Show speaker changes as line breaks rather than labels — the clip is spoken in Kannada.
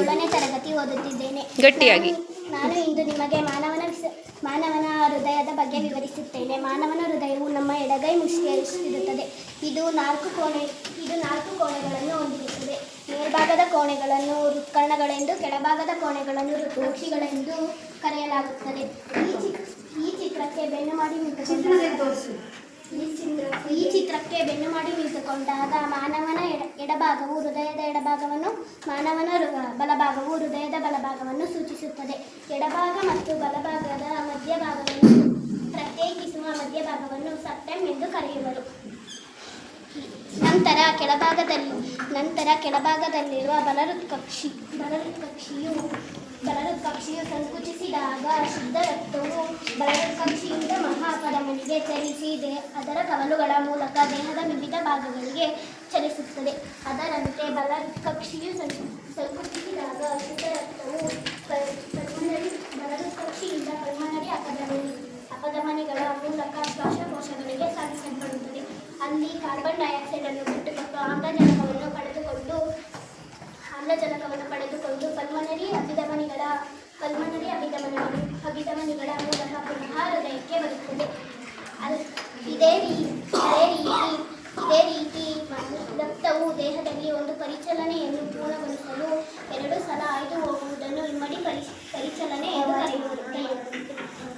7ನೇ ತರಗತಿ ಓದುತ್ತಿದ್ದೇನೆ.
ಗಟ್ಟಿಯಾಗಿ.
ನಾನು ಇಂದು ನಿಮಗೆ ಮಾನವನ ಹೃದಯದ ಬಗ್ಗೆ ವಿವರಿಸುತ್ತೇನೆ. ಮಾನವನ ಹೃದಯವು ನಮ್ಮ ಎಡಗೈ ಮುಷ್ಟಿಯಷ್ಟಿರುತ್ತದೆ. ಇದು ನಾಲ್ಕು ಕೋಣೆಗಳನ್ನು ಹೊಂದಿರುತ್ತದೆ. ಮೇಲ್ಭಾಗದ ಕೋಣೆಗಳನ್ನು ಹೃತ್ಕರ್ಣಗಳೆಂದು, ಕೆಳಭಾಗದ ಕೋಣೆಗಳನ್ನು ಹೃತ್ಕಕ್ಷಿಗಳೆಂದು ಕರೆಯಲಾಗುತ್ತದೆ. ಈ ಚಿತ್ರಕ್ಕೆ ಬೆನ್ನು ಮಾಡಿ ನಿಂತುಕೊಂಡಾಗ ಮಾನವನ ಎಡಭಾಗವು ಹೃದಯದ ಎಡಭಾಗವನ್ನು, ಮಾನವನ ಬಲಭಾಗವು ಹೃದಯದ ಬಲಭಾಗವನ್ನು ಸೂಚಿಸುತ್ತದೆ. ಎಡಭಾಗ ಮತ್ತು ಬಲಭಾಗದ ಮಧ್ಯಭಾಗವನ್ನು ಪ್ರತ್ಯೇಕಿಸುವ ಮಧ್ಯಭಾಗವನ್ನು ಸೆಪ್ಟಮ್ ಎಂದು ಕರೆಯುವರು. ನಂತರ ಕೆಳಭಾಗದಲ್ಲಿರುವ ಬಲಹೃತ್ಕಕ್ಷಿಯು ಸಂಕುಚಿಸಿದಾಗ ಶುದ್ಧ ರಕ್ತವು ಬಲಹೃತ್ಕಕ್ಷಿಯಿಂದ ಮಹಾಪಧಮನಿಗೆ ಚಲಿಸಿ ಅದರ ಕವಲುಗಳ ಮೂಲಕ ದೇಹದ ವಿವಿಧ ಭಾಗಗಳಿಗೆ ಚಲಿಸುತ್ತದೆ. ಅದರಂತೆ ಬಲಹೃತ್ಕಕ್ಷಿಯು ಸಂಕುಚಿಸಿದಾಗ ಶುದ್ಧ ರಕ್ತವು ಬಲಹೃತ್ಕಕ್ಷಿಯಿಂದ ಪಲ್ಮನರಿ ಅಪಧಮನಿಗಳ ಮೂಲಕ ಶ್ವಾಸಕೋಶಗಳಿಗೆ ಸಾಗಿಸಲ್ಪಡುತ್ತದೆ. ಅಲ್ಲಿ ಕಾರ್ಬನ್ ಡೈಆಕ್ಸೈಡ್ ಅನ್ನು ಬಿಟ್ಟುಕೊಟ್ಟು ಆಮ್ಲಜನಕವನ್ನು ಪಡೆದುಕೊಂಡು ಪಲ್ಮನರಿ ಅಭಿಧಮನಿಗಳ ಮೂಲಕ ಪುನಃ ಹೃದಯಕ್ಕೆ ಬರುತ್ತದೆ. ಇದೇ ರೀತಿ ರಕ್ತವು ದೇಹದಲ್ಲಿ ಒಂದು ಪರಿಚಲನೆಯನ್ನು ಪೂರ್ಣಗೊಳಿಸಲು 2 ಸಲ ಹಾಯ್ದು ಹೋಗುವುದನ್ನು ಇಮ್ಮಡಿ